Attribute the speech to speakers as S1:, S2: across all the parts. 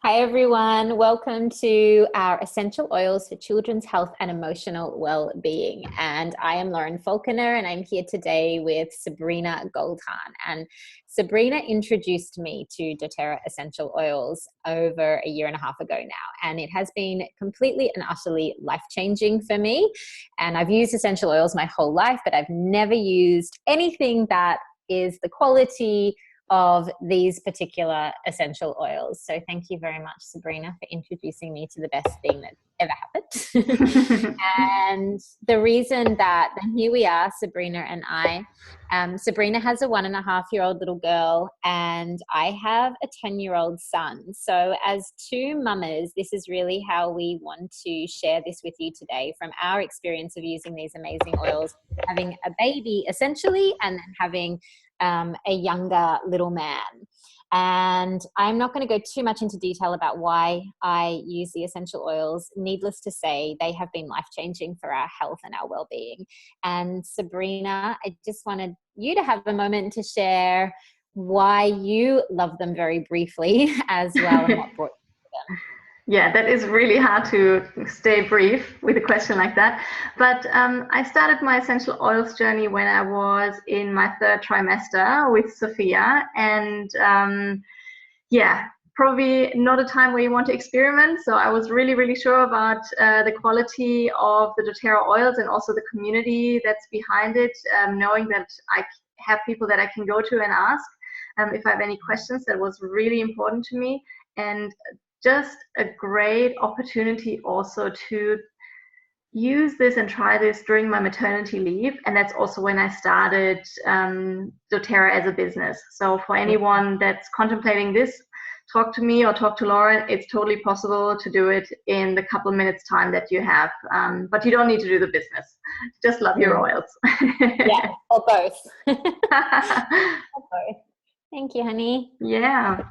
S1: Hi everyone, welcome to our essential oils for children's health and emotional well-being. And I am Lauren Falconer and I'm here today with Sabrina Goldhahn. And Sabrina introduced me to doTERRA essential oils over a year and a half ago now. And it has been completely and utterly life-changing for me. And I've used essential oils my whole life, but I've never used anything that is the quality of these particular essential oils. So thank you very much, Sabrina, for introducing me to the best thing that ever happened. And the reason that, and here we are, Sabrina and I, Sabrina has a 1.5-year-old little girl and I have a 10-year-old son. So as two mamas, this is really how we want to share this with you today, from our experience of using these amazing oils, having a baby essentially, and then having a younger little man. And I'm not going to go too much into detail about why I use the essential oils. Needless to say, they have been life-changing for our health and our well-being. And Sabrina, I just wanted you to have a moment to share why you love them very briefly as well, and what brought you to them.
S2: Yeah, that is really hard to stay brief with a question like that. But I started my essential oils journey when I was in my 3rd trimester with Sophia. And yeah, probably not a time where you want to experiment. So I was really, really sure about the quality of the doTERRA oils and also the community that's behind it, knowing that I have people that I can go to and ask if I have any questions. That was really important to me. And just a great opportunity also to use this and try this during my maternity leave. And that's also when I started doTERRA as a business. So for anyone that's contemplating this, talk to me or talk to Lauren. It's totally possible to do it in the couple of minutes time that you have. But you don't need to do the business. Just love your oils.
S1: Yeah, or both. Or both. Thank you, honey.
S2: Yeah.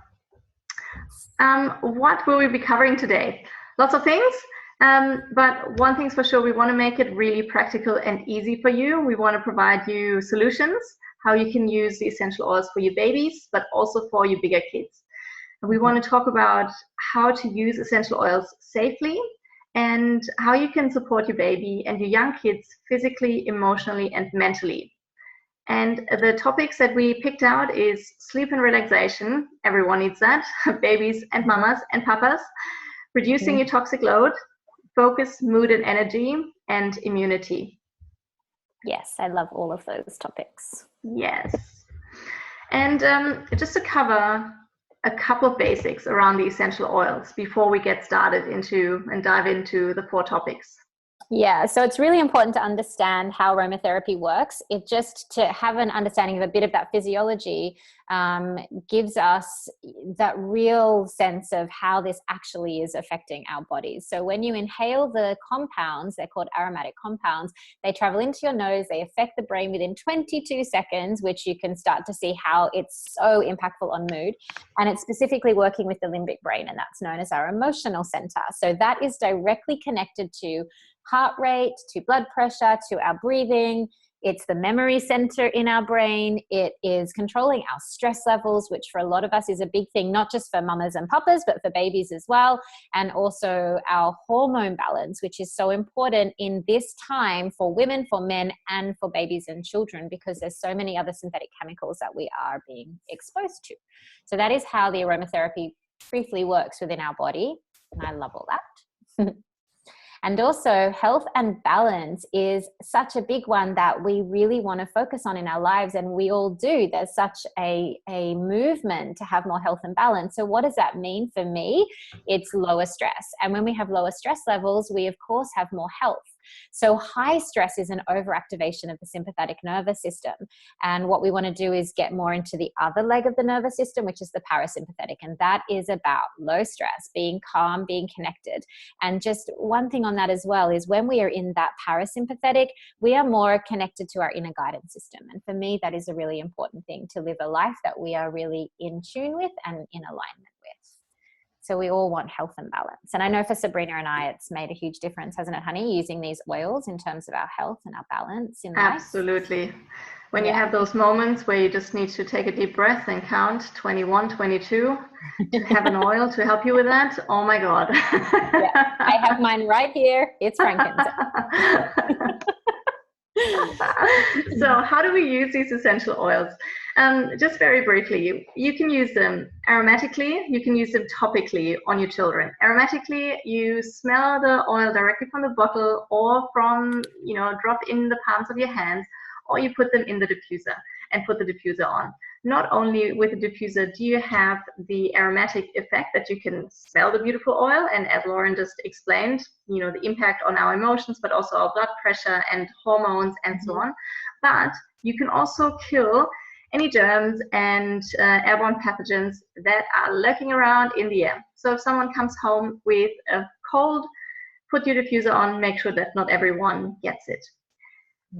S2: What will we be covering today? Lots of things, but one thing's for sure, we want to make it really practical and easy for you. We want to provide you solutions, how you can use the essential oils for your babies, but also for your bigger kids. We want to talk about how to use essential oils safely and how you can support your baby and your young kids physically, emotionally, and mentally. And the topics that we picked out is sleep and relaxation. Everyone needs that. Babies and mamas and papas. Reducing your toxic load, focus, mood and energy, and immunity.
S1: Yes, I love all of those topics.
S2: Yes. And just to cover a couple of basics around the essential oils before we get started into and dive into the 4 topics.
S1: Yeah, so it's really important to understand how aromatherapy works. It just to have an understanding of a bit of that physiology gives us that real sense of how this actually is affecting our bodies. So when you inhale the compounds, they're called aromatic compounds, they travel into your nose, they affect the brain within 22 seconds, which you can start to see how it's so impactful on mood. And it's specifically working with the limbic brain, and that's known as our emotional center. So that is directly connected to heart rate, to blood pressure, to our breathing. It's the memory center in our brain. It is controlling our stress levels, which for a lot of us is a big thing, not just for mamas and papas, but for babies as well. And also our hormone balance, which is so important in this time for women, for men, and for babies and children, because there's so many other synthetic chemicals that we are being exposed to. So that is how the aromatherapy briefly works within our body. And I love all that. And also health and balance is such a big one that we really want to focus on in our lives. And we all do. There's such a movement to have more health and balance. So what does that mean for me? It's lower stress. And when we have lower stress levels, we of course have more health. So high stress is an overactivation of the sympathetic nervous system. And what we want to do is get more into the other leg of the nervous system, which is the parasympathetic. And that is about low stress, being calm, being connected. And just one thing on that as well is when we are in that parasympathetic, we are more connected to our inner guidance system. And for me, that is a really important thing, to live a life that we are really in tune with and in alignment with. So we all want health and balance. And I know for Sabrina and I, it's made a huge difference, hasn't it, honey, using these oils in terms of our health and our balance in life?
S2: Absolutely. When you have those moments where you just need to take a deep breath and count 21, 22, to have an oil to help you with that, oh my God.
S1: I have mine right here. It's frankincense.
S2: So how do we use these essential oils? Just very briefly, you can use them aromatically, you can use them topically on your children. Aromatically, you smell the oil directly from the bottle or from, drop in the palms of your hands, or you put them in the diffuser and put the diffuser on. Not only with the diffuser do you have the aromatic effect that you can smell the beautiful oil, and as Lauren just explained, the impact on our emotions, but also our blood pressure and hormones and so on. But you can also kill any germs and airborne pathogens that are lurking around in the air. So if someone comes home with a cold, put your diffuser on, make sure that not everyone gets it.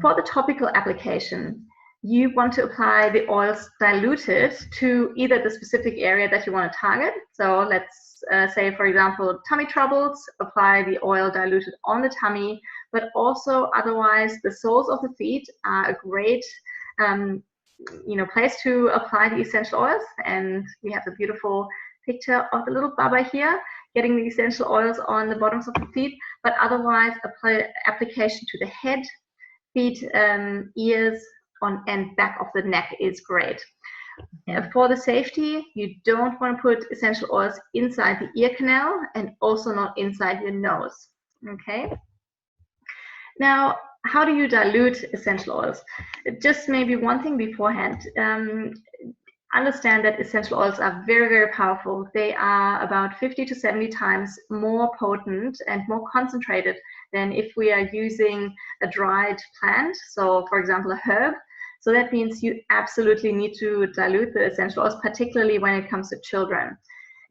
S2: For the topical application, you want to apply the oils diluted to either the specific area that you want to target. So let's say, for example, tummy troubles, apply the oil diluted on the tummy, but also otherwise the soles of the feet are a great place to apply the essential oils. And we have a beautiful picture of the little Baba here, getting the essential oils on the bottoms of the feet, but otherwise apply application to the head, feet, ears, and back of the neck is great. For the safety, you don't want to put essential oils inside the ear canal and also not inside your nose. Okay. Now, how do you dilute essential oils? Just maybe one thing beforehand. Understand that essential oils are very, very powerful. They are about 50 to 70 times more potent and more concentrated than if we are using a dried plant. So, for example, a herb. So that means you absolutely need to dilute the essential oils, particularly when it comes to children.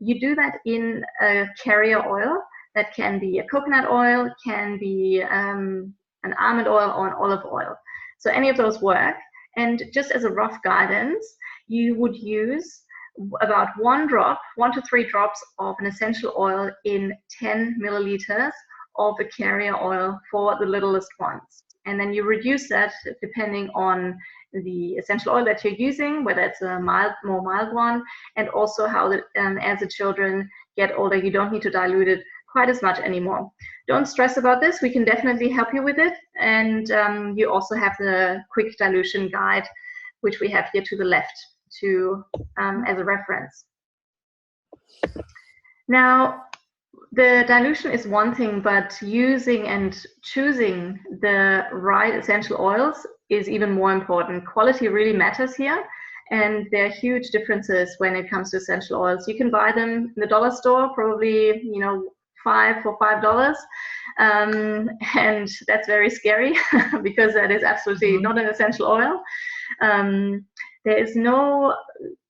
S2: You do that in a carrier oil. That can be a coconut oil, can be an almond oil or an olive oil. So any of those work. And just as a rough guidance, you would use about 1 to 3 drops of an essential oil in 10 milliliters of a carrier oil for the littlest ones. And then you reduce that depending on the essential oil that you're using, whether it's a more mild one, and also how as the children get older, you don't need to dilute it quite as much anymore. Don't stress about this. We can definitely help you with it. And you also have the quick dilution guide, which we have here to the left as a reference. Now, the dilution is one thing, but using and choosing the right essential oils is even more important. Quality really matters here, and there are huge differences when it comes to essential oils. You can buy them in the dollar store, probably, $5 for $5, and that's very scary because that is absolutely not an essential oil. There is no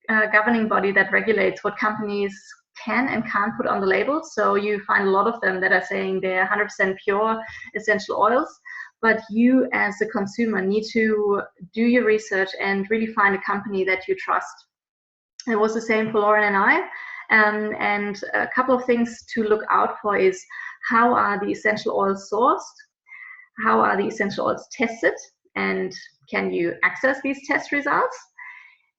S2: governing body that regulates what companies can and can't put on the labels. So you find a lot of them that are saying they're 100% pure essential oils, but you as a consumer need to do your research and really find a company that you trust. It was the same for Lauren and I. And a couple of things to look out for is how are the essential oils sourced? How are the essential oils tested? And can you access these test results?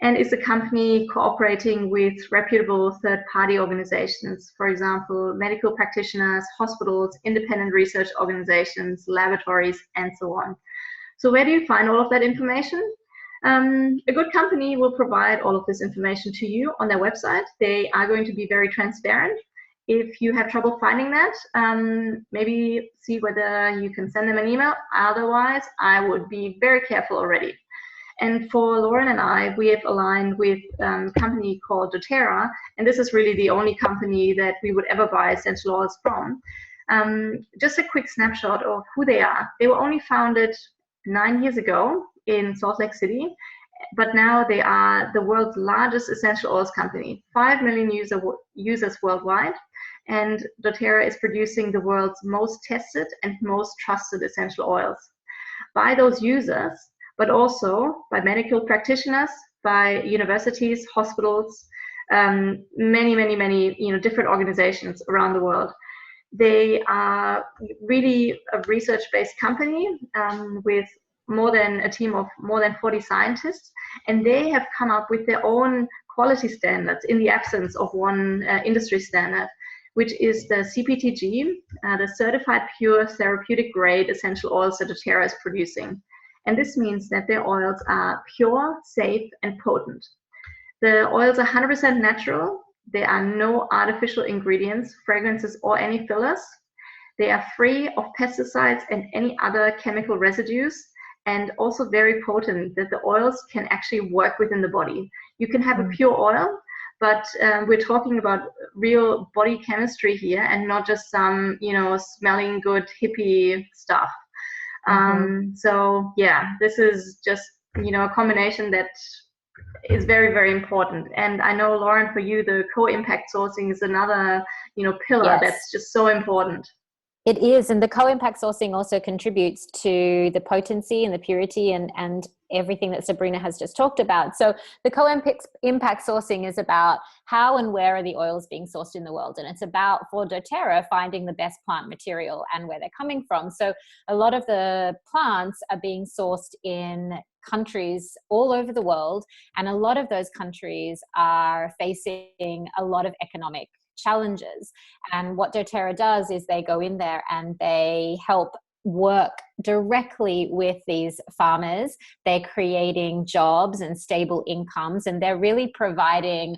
S2: And is the company cooperating with reputable third-party organizations, for example, medical practitioners, hospitals, independent research organizations, laboratories, and so on. So where do you find all of that information? A good company will provide all of this information to you on their website. They are going to be very transparent. If you have trouble finding that, maybe see whether you can send them an email. Otherwise, I would be very careful already. And for Lauren and I, we have aligned with a company called doTERRA, and this is really the only company that we would ever buy essential oils from. Just a quick snapshot of who they are. They were only founded 9 years ago in Salt Lake City, but now they are the world's largest essential oils company, 5 million users worldwide, and doTERRA is producing the world's most tested and most trusted essential oils by those users, but also by medical practitioners, by universities, hospitals, many, different organizations around the world. They are really a research-based company with a team of more than 40 scientists, and they have come up with their own quality standards in the absence of one industry standard, which is the CPTG, the Certified Pure Therapeutic Grade Essential Oils that doTERRA is producing. And this means that their oils are pure, safe, and potent. The oils are 100% natural. There are no artificial ingredients, fragrances, or any fillers. They are free of pesticides and any other chemical residues, and also very potent, that the oils can actually work within the body. You can have a pure oil, but we're talking about real body chemistry here, and not just some, smelling good hippie stuff. So yeah, this is just, a combination that is very, very important. And I know, Lauren, for you, the co-impact sourcing is another, pillar that's just so important.
S1: It is, and the co-impact sourcing also contributes to the potency and the purity and everything that Sabrina has just talked about. So the co-impact sourcing is about how and where are the oils being sourced in the world, and it's about, for doTERRA, finding the best plant material and where they're coming from. So a lot of the plants are being sourced in countries all over the world, and a lot of those countries are facing a lot of economic challenges. And what doTERRA does is they go in there and they help work directly with these farmers. They're creating jobs and stable incomes, and they're really providing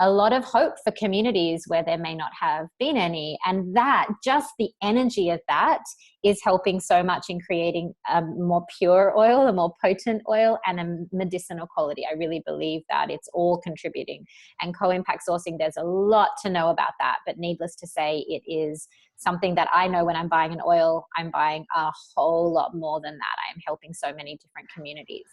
S1: a lot of hope for communities where there may not have been any. And that, just the energy of that, is helping so much in creating a more pure oil, a more potent oil, and a medicinal quality. I really believe that it's all contributing. And co-impact sourcing, there's a lot to know about that, but needless to say, it is something that I know when I'm buying an oil, I'm buying a whole lot more than that. I am helping so many different communities.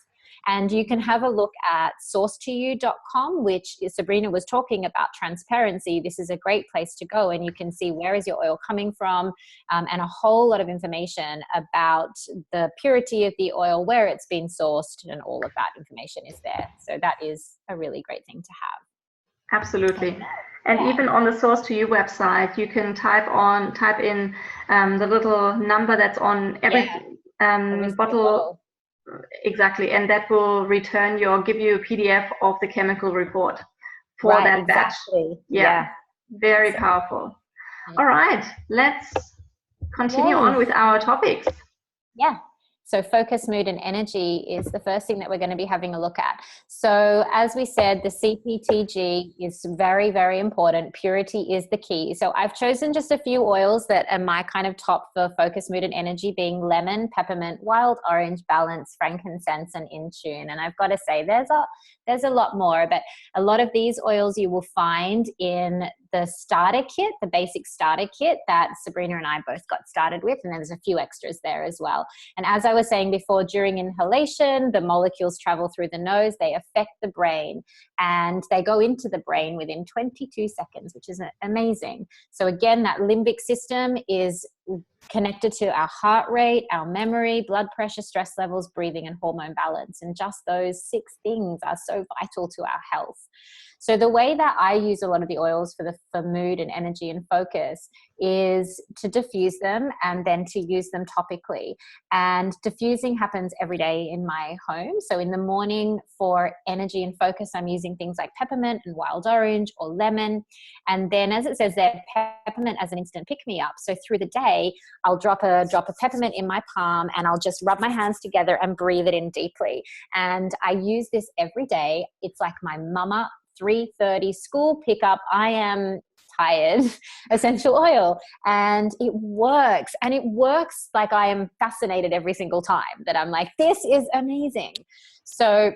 S1: And you can have a look at sourcetoyou.com, which Sabrina was talking about transparency. This is a great place to go, and you can see where is your oil coming from, and a whole lot of information about the purity of the oil, where it's been sourced, and all of that information is there. So that is a really great thing to have.
S2: Absolutely. And even on the Source to You website, you can type in the little number that's on every bottle. Exactly, and that will give you a PDF of the chemical report for that batch. Yeah. Very powerful. All right, let's continue on with our topics.
S1: Yeah. So focus, mood, and energy is the first thing that we're going to be having a look at. So as we said, the CPTG is very, very important. Purity is the key. So I've chosen just a few oils that are my kind of top for focus, mood, and energy, being lemon, peppermint, wild orange, balance, frankincense, and in tune. And I've got to say, there's a lot more, but a lot of these oils you will find in the starter kit, the basic starter kit that Sabrina and I both got started with, and there's a few extras there as well. And as I was saying before, during inhalation, the molecules travel through the nose, they affect the brain, and they go into the brain within 22 seconds, which is amazing. So again, that limbic system is connected to our heart rate, our memory, blood pressure, stress levels, breathing, and hormone balance. And just those 6 things are so vital to our health. So the way that I use a lot of the oils for mood and energy and focus is to diffuse them and then to use them topically. And diffusing happens every day in my home. So in the morning for energy and focus, I'm using things like peppermint and wild orange or lemon. And then, as it says there, peppermint as an instant pick-me-up. So through the day, I'll drop a peppermint in my palm, and I'll just rub my hands together and breathe it in deeply. And I use this every day. It's like my mama 3:30 school pickup, I am tired, essential oil. And it works. And it works like I am fascinated every single time, that I'm like, this is amazing. So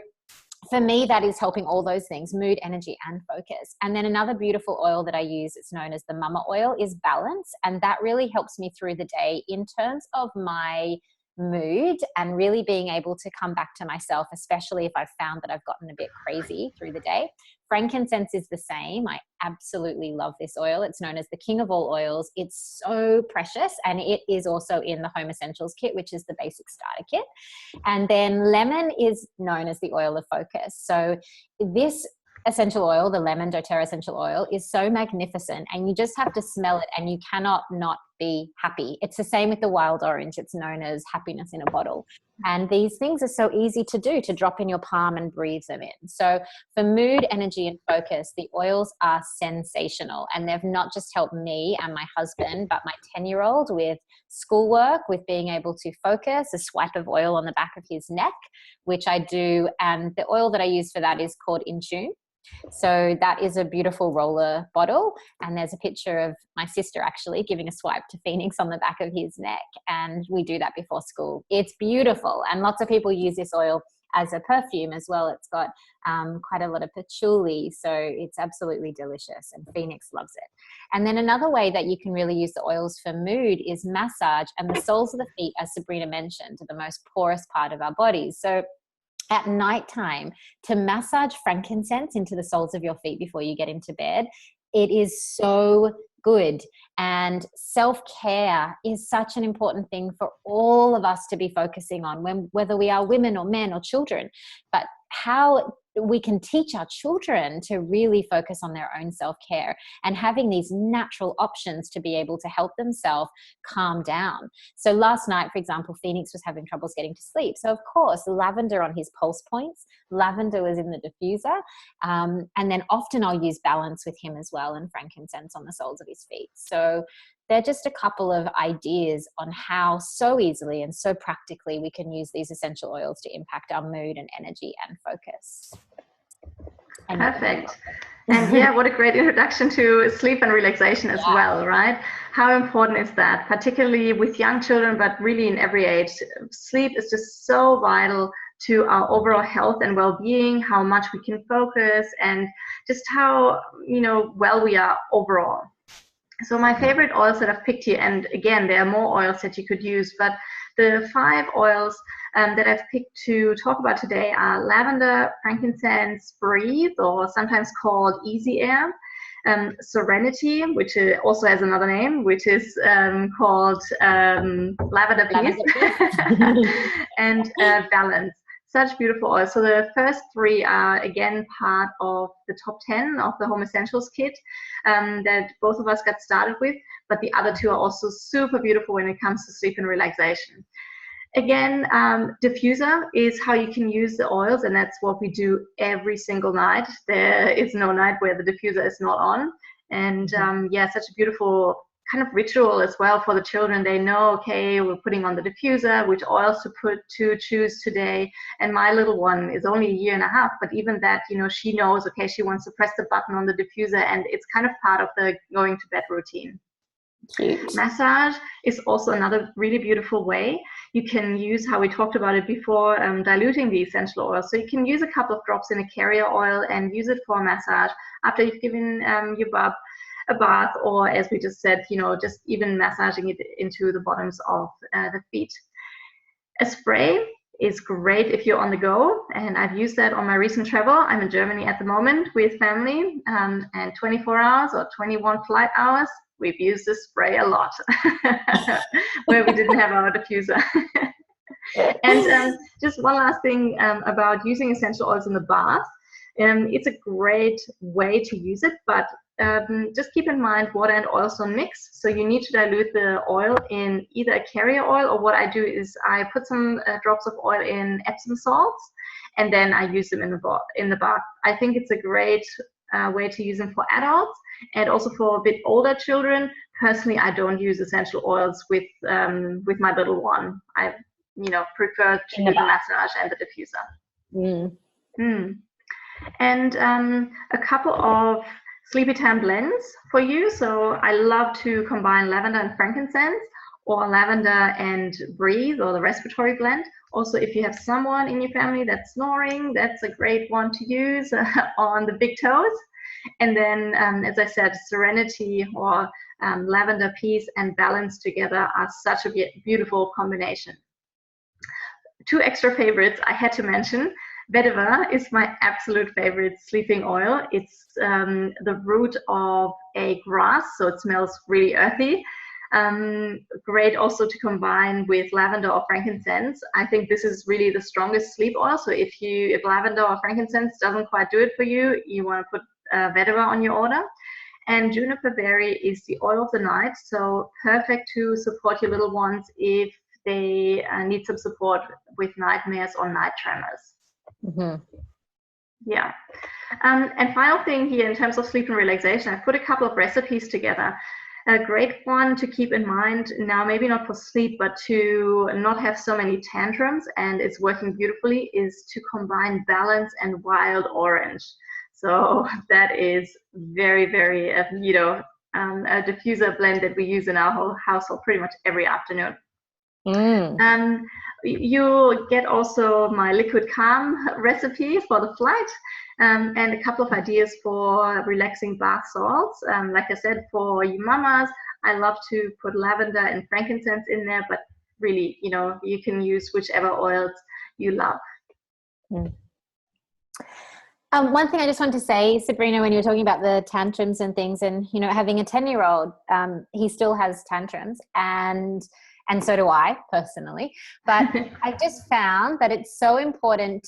S1: for me, that is helping all those things: mood, energy, and focus. And then another beautiful oil that I use, it's known as the mama oil, is balance. And that really helps me through the day in terms of my mood and really being able to come back to myself, especially if I've found that I've gotten a bit crazy through the day. Frankincense is the same. I absolutely love this oil. It's known as the king of all oils. It's so precious, and it is also in the Home Essentials kit, which is the basic starter kit. And then lemon is known as the oil of focus. So this essential oil, the lemon doTERRA essential oil, is so magnificent, and you just have to smell it and you cannot not be happy. It's the same with the wild orange. It's known as happiness in a bottle. And these things are so easy to do, to drop in your palm and breathe them in. So for mood, energy, and focus, the oils are sensational. And they've not just helped me and my husband, but my 10-year-old with schoolwork, with being able to focus, a swipe of oil on the back of his neck, which I do. And the oil that I use for that is called In Tune. So that is a beautiful roller bottle, and there's a picture of my sister actually giving a swipe to Phoenix on the back of his neck, and we do that before school. It's beautiful, and lots of people use this oil as a perfume as well. It's got quite a lot of patchouli, so it's absolutely delicious, and Phoenix loves it. And then another way that you can really use the oils for mood is massage, and the soles of the feet, as Sabrina mentioned, are the most porous part of our bodies. So at nighttime, to massage frankincense into the soles of your feet before you get into bed, it is so good. And self-care is such an important thing for all of us to be focusing on, whether we are women or men or children. But how we can teach our children to really focus on their own self-care and having these natural options to be able to help themselves calm down. So last night, for example, Phoenix was having troubles getting to sleep. So of course, lavender on his pulse points, lavender was in the diffuser. And then often I'll use balance with him as well, and frankincense on the soles of his feet. So they're just a couple of ideas on how so easily and so practically we can use these essential oils to impact our mood and energy and focus.
S2: Perfect. And yeah, what a great introduction to sleep and relaxation as well, right? How important is that, particularly with young children, but really in every age? Sleep is just so vital to our overall health and well-being, how much we can focus, and just how, well we are overall. So my favorite oils that I've picked here, and again, there are more oils that you could use, but the 5 oils that I've picked to talk about today are lavender, frankincense, breathe, or sometimes called easy air, serenity, which also has another name, which is called lavender peace, and balance. Such beautiful oils. So the first 3 are again part of the top 10 of the Home Essentials kit that both of us got started with, but the other 2 are also super beautiful when it comes to sleep and relaxation. Again, diffuser is how you can use the oils, and that's what we do every single night. There is no night where the diffuser is not on. And yeah, such a beautiful kind of ritual as well for the children. They know, okay, we're putting on the diffuser, which oils to choose today. And my little one is only 1.5 years, but even that, she knows, okay, she wants to press the button on the diffuser, and it's kind of part of the going to bed routine.
S1: Cute.
S2: Massage is also another really beautiful way. You can use, how we talked about it before, diluting the essential oil. So you can use a couple of drops in a carrier oil and use it for a massage after you've given your bub a bath, or as we just said, just even massaging it into the bottoms of the feet. A spray is great if you're on the go, and I've used that on my recent travel. I'm in Germany at the moment with family, and 24 hours or 21 flight hours, we've used this spray a lot where we didn't have our diffuser. And just one last thing about using essential oils in the bath. It's a great way to use it, but just keep in mind water and oils don't mix. So you need to dilute the oil in either a carrier oil, or what I do is I put some drops of oil in Epsom salts, and then I use them in the bath. I think it's a great way to use them for adults and also for a bit older children. Personally, I don't use essential oils with my little one. I prefer to do the massage and the diffuser. And a couple of sleepy time blends for you. So I love to combine lavender and frankincense, or lavender and breathe, or the respiratory blend. Also, if you have someone in your family that's snoring, that's a great one to use on the big toes. And then, as I said, serenity or lavender peace and balance together are such a beautiful combination. 2 extra favorites I had to mention. Vetiver is my absolute favorite sleeping oil. It's the root of a grass, so it smells really earthy. Great also to combine with lavender or frankincense. I think this is really the strongest sleep oil. So if lavender or frankincense doesn't quite do it for you, you want to put vetiver on your order. And juniper berry is the oil of the night, so perfect to support your little ones if they need some support with nightmares or night tremors.
S1: Mm-hmm.
S2: Yeah. And final thing here in terms of sleep and relaxation, I've put a couple of recipes together. A great one to keep in mind now, maybe not for sleep, but to not have so many tantrums, and it's working beautifully, is to combine balance and wild orange. So that is very, very, a diffuser blend that we use in our whole household pretty much every afternoon. You get also my liquid calm recipe for the flight, and a couple of ideas for relaxing bath salts. Like I said, for you mamas, I love to put lavender and frankincense in there, but really, you can use whichever oils you love.
S1: One thing I just wanted to say, Sabrina, when you were talking about the tantrums and things, and having a 10-year-old, he still has tantrums, and so do I personally. But I just found that it's so important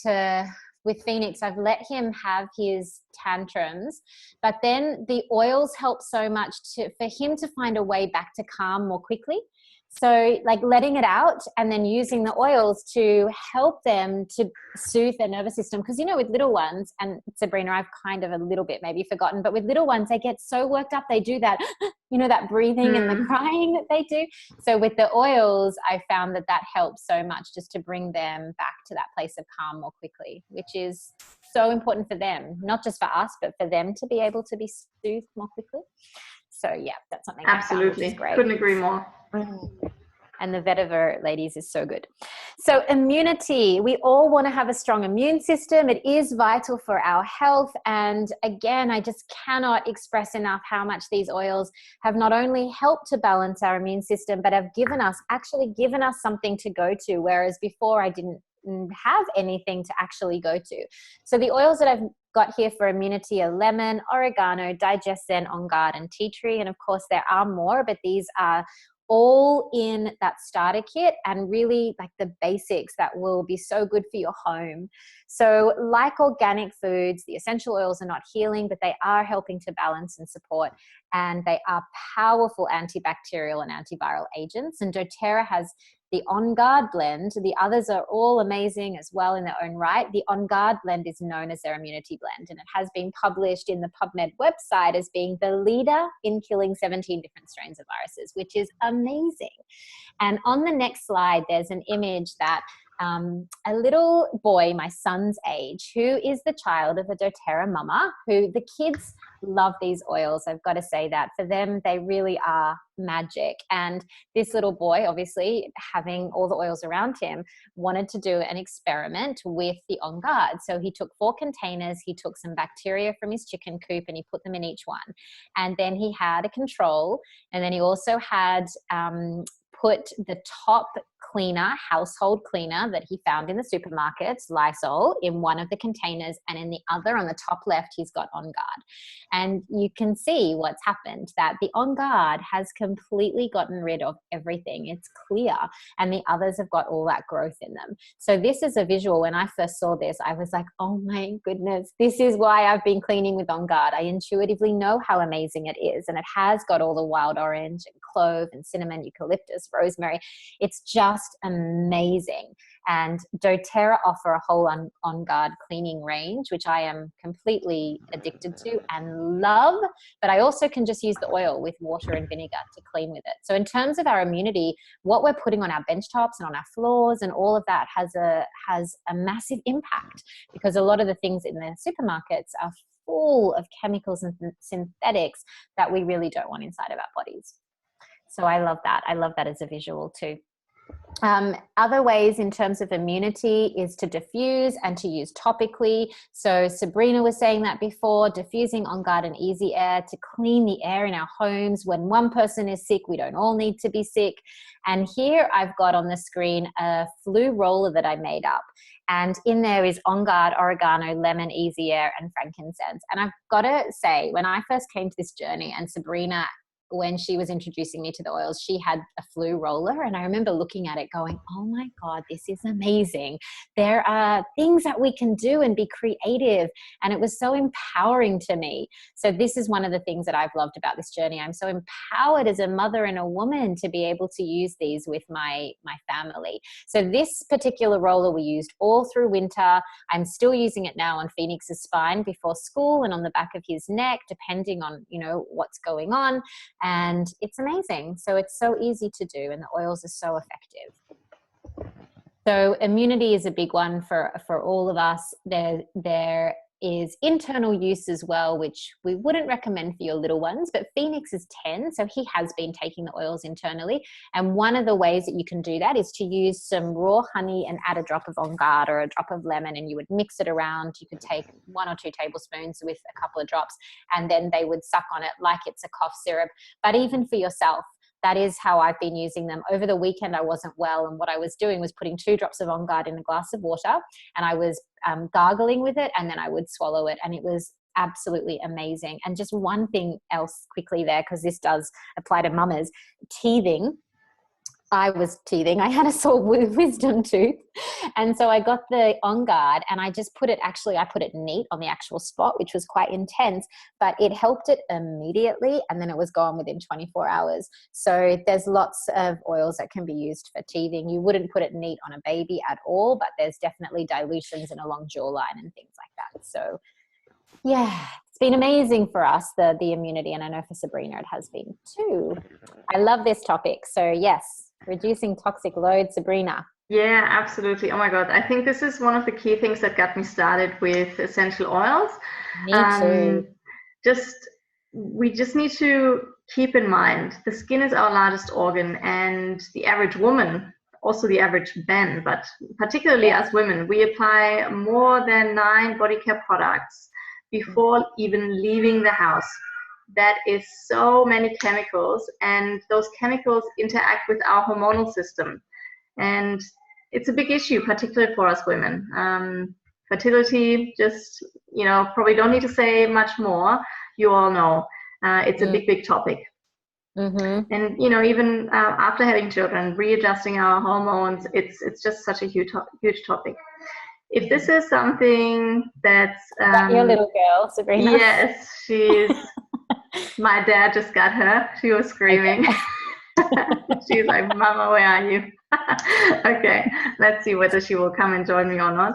S1: with Phoenix, I've let him have his tantrums, but then the oils help so much for him to find a way back to calm more quickly. So like letting it out and then using the oils to help them to soothe their nervous system. Because, with little ones, and Sabrina, I've kind of a little bit maybe forgotten, but with little ones, they get so worked up. They do that, that breathing and the crying that they do. So with the oils, I found that helps so much just to bring them back to that place of calm more quickly, which is so important for them, not just for us, but for them to be able to be soothed more quickly. So yeah, that's something
S2: absolutely
S1: I found, which is great.
S2: Couldn't agree more.
S1: And the vetiver, ladies, is so good. So immunity, we all want to have a strong immune system. It is vital for our health. And again, I just cannot express enough how much these oils have not only helped to balance our immune system, but have actually given us something to go to. Whereas before I didn't have anything to actually go to. So the oils that I've got here for immunity are lemon, oregano, digestion, on guard, and tea tree. And of course there are more, but these are all in that starter kit and really like the basics that will be so good for your home. So like organic foods, the essential oils are not healing, but they are helping to balance and support, and they are powerful antibacterial and antiviral agents. And doTERRA has the On Guard blend. The others are all amazing as well in their own right. The On Guard blend is known as their immunity blend, and it has been published in the PubMed website as being the leader in killing 17 different strains of viruses, which is amazing. And on the next slide, there's an image that a little boy, my son's age, who is the child of a doTERRA mama, who the kids love these oils. I've got to say that for them, they really are magic. And this little boy, obviously having all the oils around him, wanted to do an experiment with the On Guard. So he took 4 containers, he took some bacteria from his chicken coop and he put them in each one. And then he had a control, and then he also had put the top cleaner, household cleaner that he found in the supermarkets, Lysol, in one of the containers, and in the other on the top left, he's got On Guard. And you can see what's happened, that the On Guard has completely gotten rid of everything. It's clear, and the others have got all that growth in them. So this is a visual. When I first saw this, I was like, oh my goodness, this is why I've been cleaning with On Guard. I intuitively know how amazing it is, and it has got all the wild orange and clove and cinnamon, eucalyptus, rosemary. It's just amazing. And doTERRA offer a whole On Guard cleaning range, which I am completely addicted to and love, but I also can just use the oil with water and vinegar to clean with it. So in terms of our immunity, what we're putting on our bench tops and on our floors and all of that has a massive impact, because a lot of the things in the supermarkets are full of chemicals and synthetics that we really don't want inside of our bodies. So I love that. I love that as a visual too. Other ways in terms of immunity is to diffuse and to use topically. So Sabrina was saying that before, diffusing On Guard and Easy Air to clean the air in our homes. When one person is sick, we don't all need to be sick. And here I've got on the screen a flu roller that I made up. And in there is On Guard, oregano, lemon, Easy Air, and frankincense. And I've got to say, when I first came to this journey and Sabrina when she was introducing me to the oils, she had a flu roller, and I remember looking at it going, oh my God, this is amazing. There are things that we can do and be creative. And it was so empowering to me. So this is one of the things that I've loved about this journey. I'm so empowered as a mother and a woman to be able to use these with my family. So this particular roller we used all through winter. I'm still using it now on Phoenix's spine before school and on the back of his neck, depending on, you know, what's going on. And it's amazing. So it's so easy to do, and the oils are so effective. So immunity is a big one for all of us. There is internal use as well, which we wouldn't recommend for your little ones, but Phoenix is 10, so he has been taking the oils internally. And one of the ways that you can do that is to use some raw honey and add a drop of On Guard or a drop of lemon, and you would mix it around. You could take 1 or 2 tablespoons with a couple of drops, and then they would suck on it like it's a cough syrup. But even for yourself, that is how I've been using them. Over the weekend, I wasn't well, and what I was doing was putting 2 drops of On Guard in a glass of water, and I was gargling with it, and then I would swallow it, and it was absolutely amazing. And just one thing else quickly there, because this does apply to mamas, teething. I was teething. I had a sore wisdom tooth. And so I got the On Guard, and I just put it, actually, I put it neat on the actual spot, which was quite intense, but it helped it immediately. And then it was gone within 24 hours. So there's lots of oils that can be used for teething. You wouldn't put it neat on a baby at all, but there's definitely dilutions and along jawline and things like that. So yeah, it's been amazing for us, the immunity. And I know for Sabrina, it has been too. I love this topic. So yes. Reducing toxic load, Sabrina.
S2: Yeah, absolutely. Oh my God. I think this is one of the key things that got me started with essential oils.
S1: Me too.
S2: We just need to keep in mind the skin is our largest organ, and the average woman, also the average man, but particularly as women, we apply more than 9 body care products before even leaving the house. That is so many chemicals, and those chemicals interact with our hormonal system. And it's a big issue, particularly for us women. Fertility, just, you know, probably don't need to say much more. You all know it's a big topic. Mm-hmm. And, you know, even after having children, readjusting our hormones, it's just such a huge topic. If this is something that's...
S1: Is that your little girl, Sabrina?
S2: Yes, she's... My dad just got her. She was screaming. Okay. She's like, Mama, where are you? Okay, let's see whether she will come and join me or not.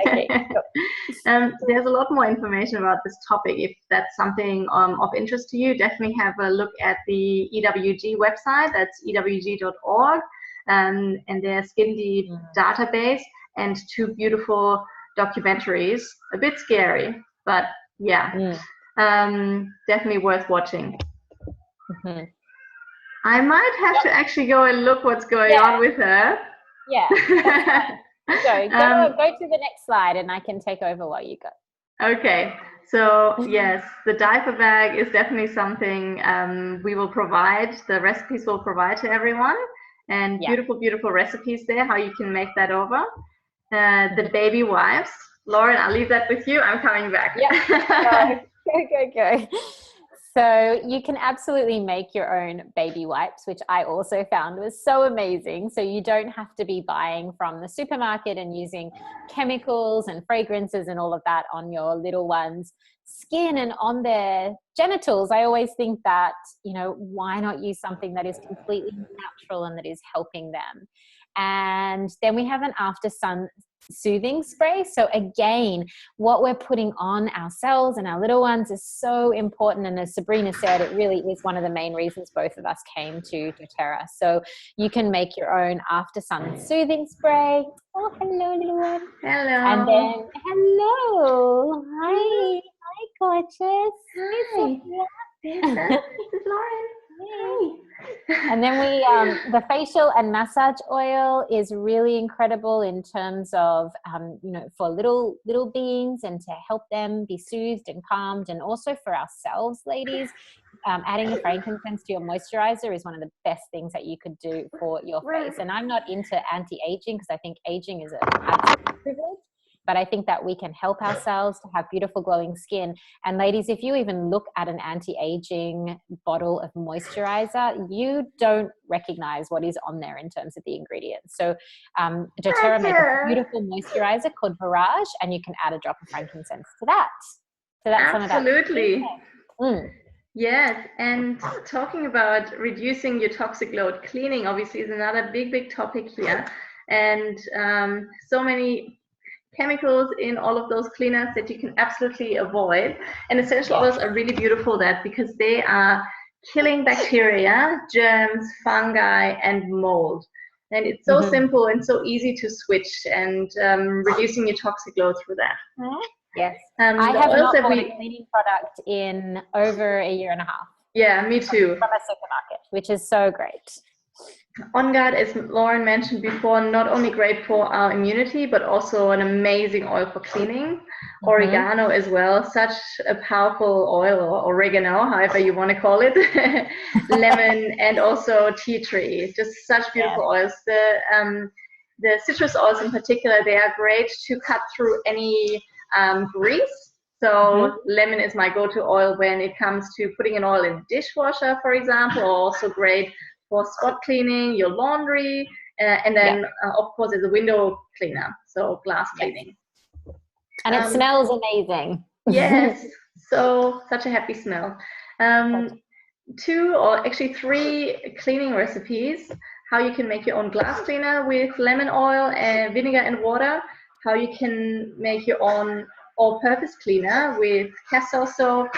S1: Okay, cool.
S2: There's a lot more information about this topic. If that's something of interest to you, definitely have a look at the EWG website. That's ewg.org, and their Skin Deep database, and 2 beautiful documentaries. A bit scary, but yeah. Definitely worth watching. Mm-hmm. I might have to actually go and look what's going on with her.
S1: Yeah. Go to the next slide, and I can take over while you go.
S2: Okay. So yes, the diaper bag is definitely something we will provide. The recipes will provide to everyone, and beautiful recipes there, how you can make that over. The baby wipes. Lauren, I'll leave that with you. I'm coming back.
S1: Yeah. Go. So you can absolutely make your own baby wipes, which I also found was so amazing. So you don't have to be buying from the supermarket and using chemicals and fragrances and all of that on your little one's skin and on their genitals. I always think that, you know, why not use something that is completely natural and that is helping them? And then we have an after sun soothing spray. So again, what we're putting on ourselves and our little ones is so important. And as Sabrina said, it really is one of the main reasons both of us came to doTERRA. So you can make your own after sun soothing spray. Oh, hello, little one.
S2: Hello.
S1: And then, hello. Hi. Hi, gorgeous.
S2: Hi. This is Lauren.
S1: Hey. And then the facial and massage oil is really incredible in terms of, you know, for little beings and to help them be soothed and calmed, and also for ourselves, ladies. Adding the frankincense to your moisturizer is one of the best things that you could do for your face. And I'm not into anti-aging because I think aging is an absolute privilege. but I think that we can help ourselves to have beautiful glowing skin. And ladies, if you even look at an anti-aging bottle of moisturizer, you don't recognize what is on there in terms of the ingredients. So doTERRA makes a beautiful moisturizer called Barrage, and you can add a drop of frankincense to that. So that's
S2: absolutely. Yes, and talking about reducing your toxic load, cleaning obviously is another big topic here, and so many chemicals in all of those cleaners that you can absolutely avoid. And essential oils are really beautiful because they are killing bacteria, germs, fungi, and mold. And it's so simple and so easy to switch, and reducing your toxic load through that.
S1: Yes. I have not bought a cleaning product in over a year and a half.
S2: Yeah, me too.
S1: From a supermarket, which is so great.
S2: On Guard, as Lauren mentioned before, not only great for our immunity, but also an amazing oil for cleaning. Oregano as well, such a powerful oil, or oregano, however you want to call it. Lemon, and also tea tree, just such beautiful oils. The citrus oils in particular, they are great to cut through any grease. So lemon is my go-to oil when it comes to putting an oil in a dishwasher, for example, or also great for spot cleaning, your laundry, and then of course as a window cleaner, so glass cleaning.
S1: And it smells amazing.
S2: Yes, so such a happy smell. 2 or actually 3 cleaning recipes, how you can make your own glass cleaner with lemon oil and vinegar and water, how you can make your own all-purpose cleaner with castor soap,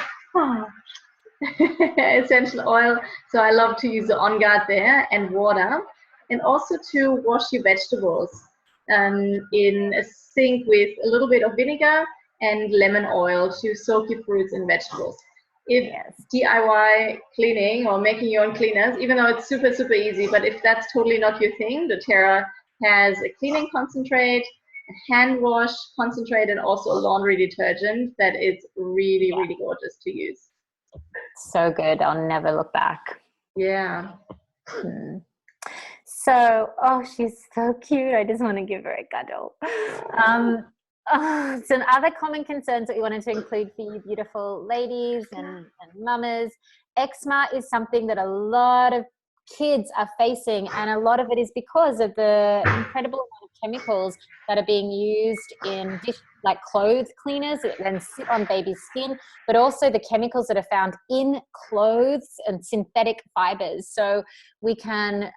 S2: essential oil. So I love to use the On Guard there, and water, and also to wash your vegetables in a sink with a little bit of vinegar and lemon oil to soak your fruits and vegetables. If DIY cleaning or making your own cleaners, even though it's super easy, but if that's totally not your thing, doTERRA has a cleaning concentrate, a hand wash concentrate, and also a laundry detergent that is really gorgeous to use.
S1: So good. I'll never look back.
S2: Yeah.
S1: So, she's so cute. I just want to give her a cuddle. Some other common concerns that we wanted to include for you beautiful ladies and mamas. Eczema is something that a lot of kids are facing, and a lot of it is because of the incredible amount of chemicals that are being used in like clothes cleaners that then sit on baby's skin, but also the chemicals that are found in clothes and synthetic fibers. So we can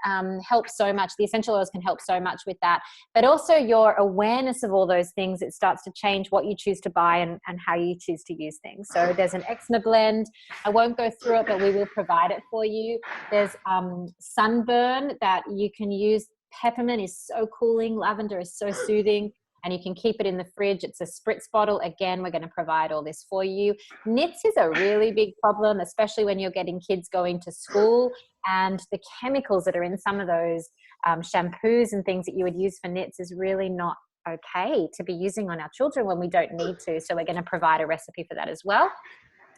S1: help so much. The essential oils can help so much with that. But also your awareness of all those things, it starts to change what you choose to buy and how you choose to use things. So there's an eczema blend. I won't go through it, but we will provide it for you. There's sunburn that you can use. Peppermint is so cooling. Lavender is so soothing. And you can keep it in the fridge. It's a spritz bottle. Again, we're going to provide all this for you. Nits is a really big problem, especially when you're getting kids going to school, and the chemicals that are in some of those shampoos and things that you would use for nits is really not okay to be using on our children when we don't need to. So we're going to provide a recipe for that as well.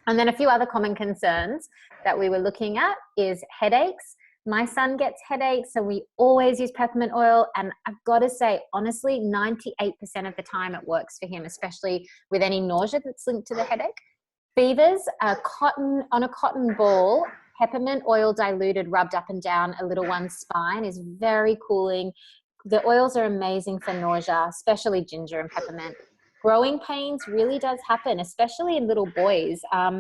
S1: And then a few other common concerns that we were looking at is headaches. My son gets headaches, so we always use peppermint oil. And I've got to say, honestly, 98% of the time it works for him, especially with any nausea that's linked to the headache. Fevers, on a cotton ball, peppermint oil diluted, rubbed up and down a little one's spine is very cooling. The oils are amazing for nausea, especially ginger and peppermint. Growing pains really does happen, especially in little boys. I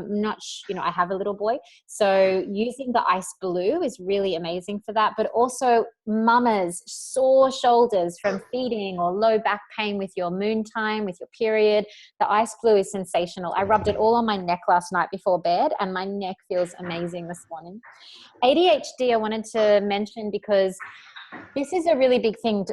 S1: have a little boy, so using the ice blue is really amazing for that. But also mamas, sore shoulders from feeding or low back pain with your moon time, with your period. The ice blue is sensational. I rubbed it all on my neck last night before bed, and my neck feels amazing this morning. ADHD I wanted to mention because this is a really big thing.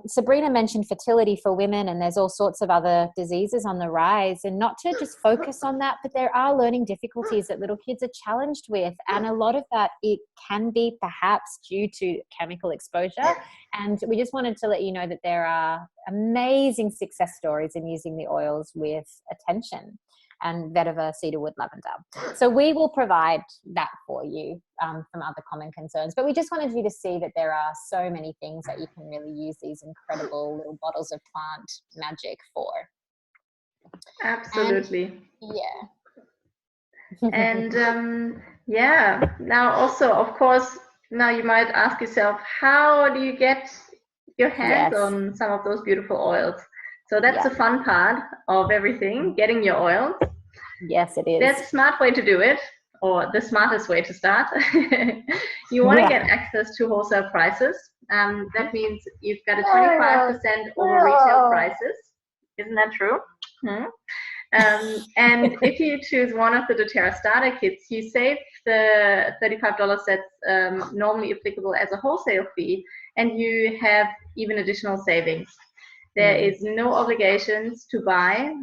S1: Sabrina mentioned fertility for women, and there's all sorts of other diseases on the rise, and not to just focus on that, but there are learning difficulties that little kids are challenged with. And a lot of that, it can be perhaps due to chemical exposure. And we just wanted to let you know that there are amazing success stories in using the oils with attention. and vetiver, cedarwood, lavender. So we will provide that for you from other common concerns. But we just wanted you to see that there are so many things that you can really use these incredible little bottles of plant magic for.
S2: Absolutely.
S1: And, yeah.
S2: And yeah, now also, of course, now you might ask yourself, how do you get your hands on some of those beautiful oils? So that's the fun part of everything, getting your oils.
S1: Yes, it is.
S2: There's a smart way to do it, or the smartest way to start. You want to get access to wholesale prices. That means you've got a 25% over retail prices. Isn't that true? And if you choose one of the doTERRA starter kits, you save the $35 that's normally applicable as a wholesale fee, and you have even additional savings. There is no obligations to buy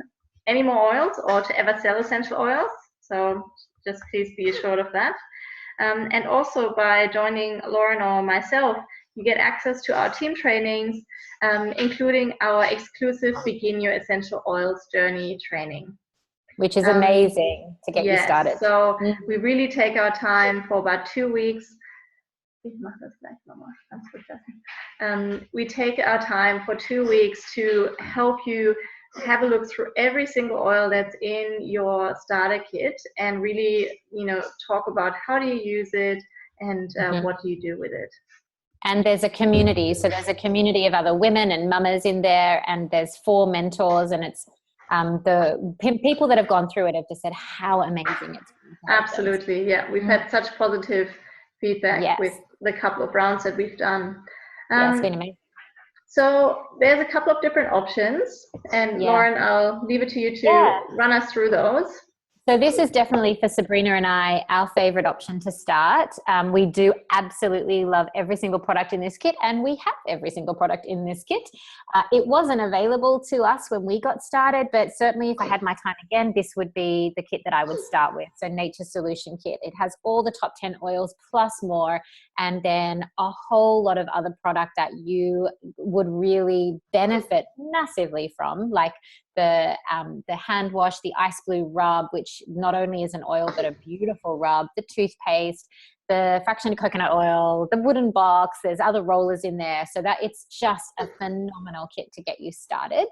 S2: any more oils or to ever sell essential oils, so just please be assured of that. And also by joining Lauren or myself, you get access to our team trainings, including our exclusive Begin Your Essential Oils Journey training.
S1: Which is amazing to get you started.
S2: So we really take our time for about 2 weeks. We take our time for 2 weeks to help you have a look through every single oil that's in your starter kit and really, talk about how do you use it and what do you do with it.
S1: And there's a community. So there's a community of other women and mamas in there, and there's 4 mentors, and it's the people that have gone through it have just said how amazing it's been.
S2: Absolutely, yeah. We've had such positive feedback with the couple of rounds that we've done.
S1: It's been amazing.
S2: So there's a couple of different options, and Lauren, I'll leave it to you to run us through those.
S1: So this is definitely for Sabrina and I, our favorite option to start. We do absolutely love every single product in this kit, and we have every single product in this kit. It wasn't available to us when we got started, but certainly if I had my time again, this would be the kit that I would start with. So Nature Solution Kit. It has all the top 10 oils plus more, and then a whole lot of other product that you would really benefit massively from, like the hand wash, the ice blue rub, which not only is an oil but a beautiful rub, the toothpaste, the fractionated coconut oil, the wooden box, there's other rollers in there, so that it's just a phenomenal kit to get you started.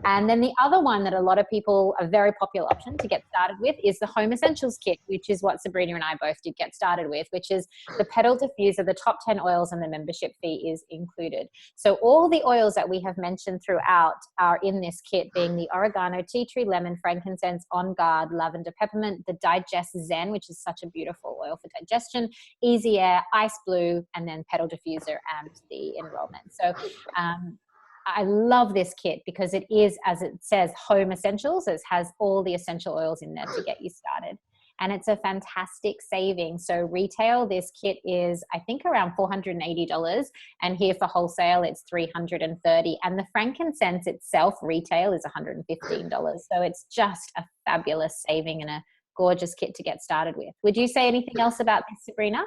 S1: And then the other one that a lot of people, a very popular option to get started with, is the Home Essentials Kit, which is what Sabrina and I both did get started with, which is the petal diffuser, the top 10 oils, and the membership fee is included. So all the oils that we have mentioned throughout are in this kit, being the oregano, tea tree, lemon, frankincense, on guard, lavender, peppermint, the Digest Zen, which is such a beautiful oil for digestion, Easy Air, Ice Blue, and then Petal Diffuser and the Enrollment. So I love this kit because it is, as it says, home essentials. It has all the essential oils in there to get you started. And it's a fantastic saving. So retail, this kit is, I think, around $480. And here for wholesale, it's $330. And the frankincense itself, retail, is $115. So it's just a fabulous saving and a gorgeous kit to get started with. Would you say anything else about this, Sabrina?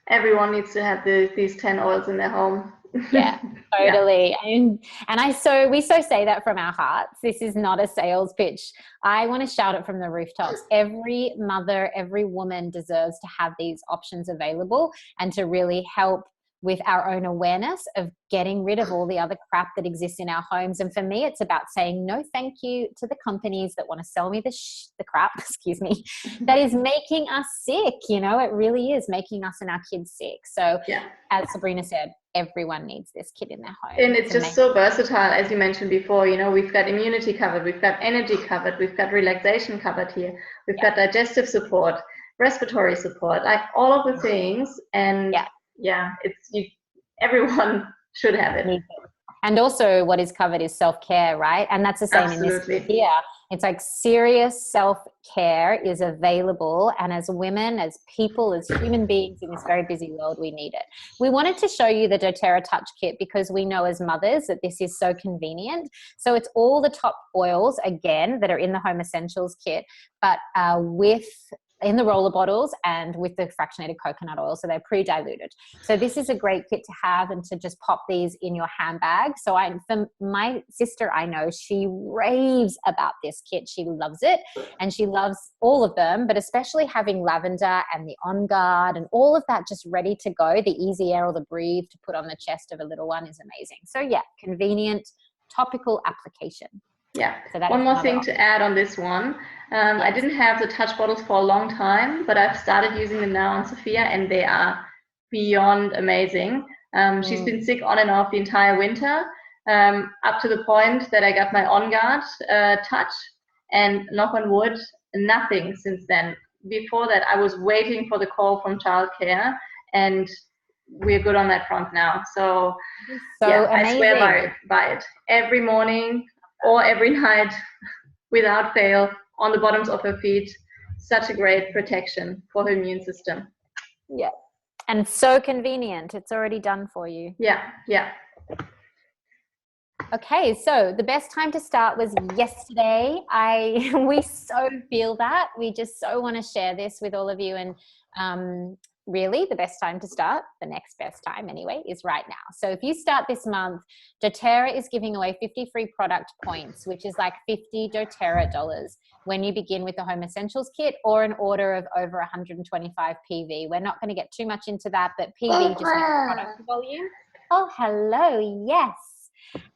S2: Everyone needs to have these 10 oils in their home.
S1: Yeah, totally. We so say that from our hearts. This is not a sales pitch. I want to shout it from the rooftops. Every mother, every woman deserves to have these options available and to really help with our own awareness of getting rid of all the other crap that exists in our homes. And for me, it's about saying no thank you to the companies that want to sell me the crap, excuse me, that is making us sick. It really is making us and our kids sick. So as Sabrina said, everyone needs this kit in their home.
S2: And it's just so versatile, as you mentioned before. We've got immunity covered, we've got energy covered, we've got relaxation covered here, we've got digestive support, respiratory support, like all of the things. And everyone should have it.
S1: And also what is covered is self-care, right? And that's the same in this here. It's like serious self-care is available. And as women, as people, as human beings in this very busy world, we need it. We wanted to show you the doTERRA Touch Kit because we know as mothers that this is so convenient. So it's all the top oils, again, that are in the Home Essentials Kit, but with in the roller bottles and with the fractionated coconut oil. So they're pre-diluted. So this is a great kit to have and to just pop these in your handbag. So for my sister, I know she raves about this kit. She loves it and she loves all of them, but especially having lavender and the On Guard and all of that just ready to go. The Easy Air or the Breathe to put on the chest of a little one is amazing. So yeah, convenient topical application.
S2: Yeah.
S1: So
S2: one more thing to add on this one. Yes. I didn't have the touch bottles for a long time, but I've started using them now on Sophia, and they are beyond amazing. She's been sick on and off the entire winter, up to the point that I got my On Guard touch, and knock on wood, nothing since then. Before that, I was waiting for the call from childcare, and we're good on that front now. So yeah, I swear by it. Every morning or every night, without fail, on the bottoms of her feet. Such a great protection for her immune system.
S1: Yeah. And so convenient. It's already done for you.
S2: Yeah, yeah.
S1: Okay, so the best time to start was yesterday. We so feel that. We just so want to share this with all of you, and really the best time to start, the next best time anyway, is right now. So if you start this month, doTERRA is giving away 50 free product points, which is like $50 doTERRA when you begin with the Home Essentials kit or an order of over 125 PV. We're not going to get too much into that, but PV just means product volume. Oh, hello, yes.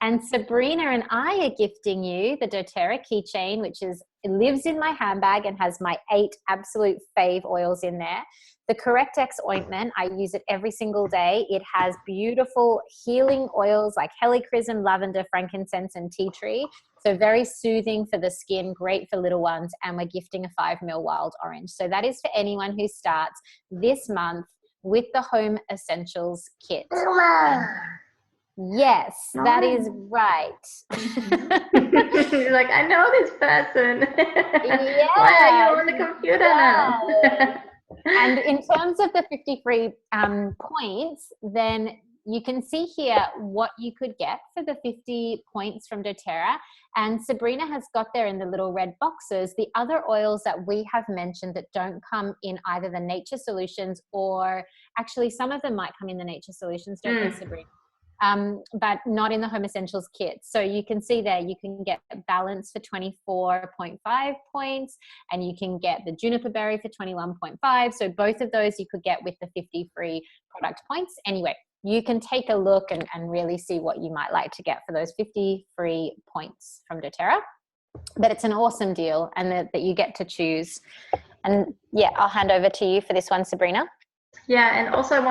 S1: And Sabrina and I are gifting you the doTERRA keychain, which lives in my handbag and has my 8 absolute fave oils in there. The Correct-X ointment, I use it every single day. It has beautiful healing oils like helichrysum, lavender, frankincense, and tea tree. So very soothing for the skin, great for little ones. And we're gifting a 5 ml wild orange. So that is for anyone who starts this month with the Home Essentials kit. Yes, that is right.
S2: You're like, I know this person.
S1: Yeah.
S2: Why are you on the computer now?
S1: And in terms of the 50 free points, then you can see here what you could get for the 50 points from doTERRA. And Sabrina has got there in the little red boxes the other oils that we have mentioned that don't come in either the Nature Solutions, or actually some of them might come in the Nature Solutions, don't they, Sabrina? But not in the Home Essentials kit. So you can see there, you can get Balance for 24.5 points, and you can get the Juniper Berry for 21.5. So both of those you could get with the 50 free product points. Anyway, you can take a look and really see what you might like to get for those 50 free points from doTERRA. But it's an awesome deal, and that you get to choose. And yeah, I'll hand over to you for this one, Sabrina.
S2: Yeah, and also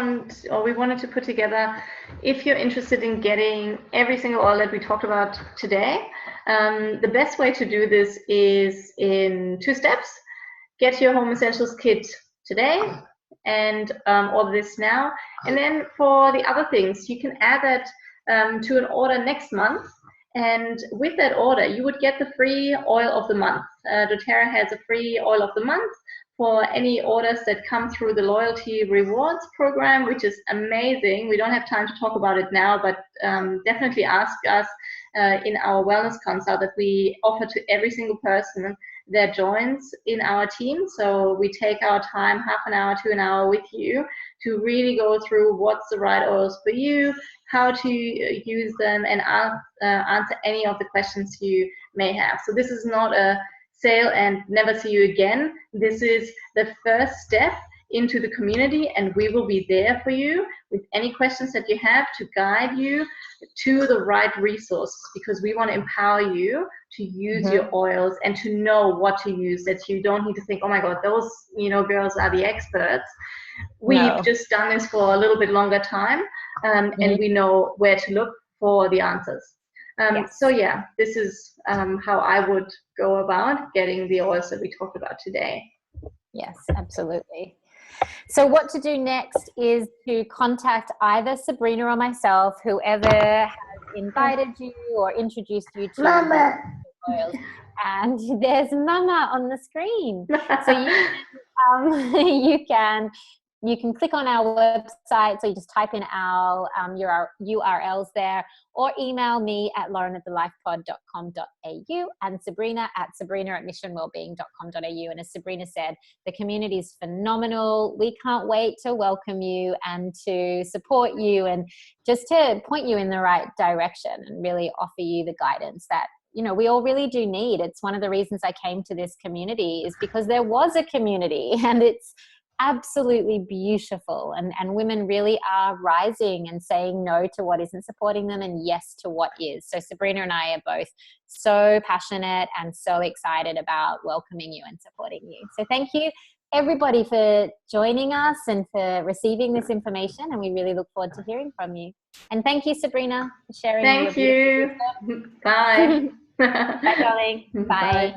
S2: we wanted to put together, if you're interested in getting every single oil that we talked about today, the best way to do this is in 2 steps. Get your Home Essentials kit today and order this now. And then for the other things, you can add that to an order next month. And with that order, you would get the free oil of the month. doTERRA has a free oil of the month for any orders that come through the loyalty rewards program, which is amazing. We don't have time to talk about it now, but definitely ask us in our wellness consult that we offer to every single person that joins in our team. So we take our time, half an hour to an hour with you, to really go through what's the right oils for you, how to use them, and answer any of the questions you may have. So this is not a sale and never see you again. This is the first step into the community, and we will be there for you with any questions that you have to guide you to the right resources, because we want to empower you to use your oils and to know what to use, that you don't need to think, oh my God, those girls are the experts. We've just done this for a little bit longer time, and we know where to look for the answers. So yeah, this is how I would go about getting the oils that we talked about today.
S1: Yes, absolutely. So what to do next is to contact either Sabrina or myself, whoever has invited you or introduced you to Mama oils. And there's Mama on the screen. So you can you can click on our website. So you just type in our URLs there, or email me at lauren@thelifepod.com.au and Sabrina at sabrina@missionwellbeing.com.au. And as Sabrina said, the community is phenomenal. We can't wait to welcome you and to support you and just to point you in the right direction and really offer you the guidance that, you know, we all really do need. It's one of the reasons I came to this community, is because there was a community, and it's absolutely beautiful, and women really are rising and saying no to what isn't supporting them and yes to what is. So Sabrina and I are both so passionate and so excited about welcoming you and supporting you. So thank you everybody for joining us and for receiving this information, and we really look forward to hearing from you. And thank you, Sabrina, for sharing.
S2: Thank you. Bye.
S1: Bye, darling. Bye.
S2: Bye.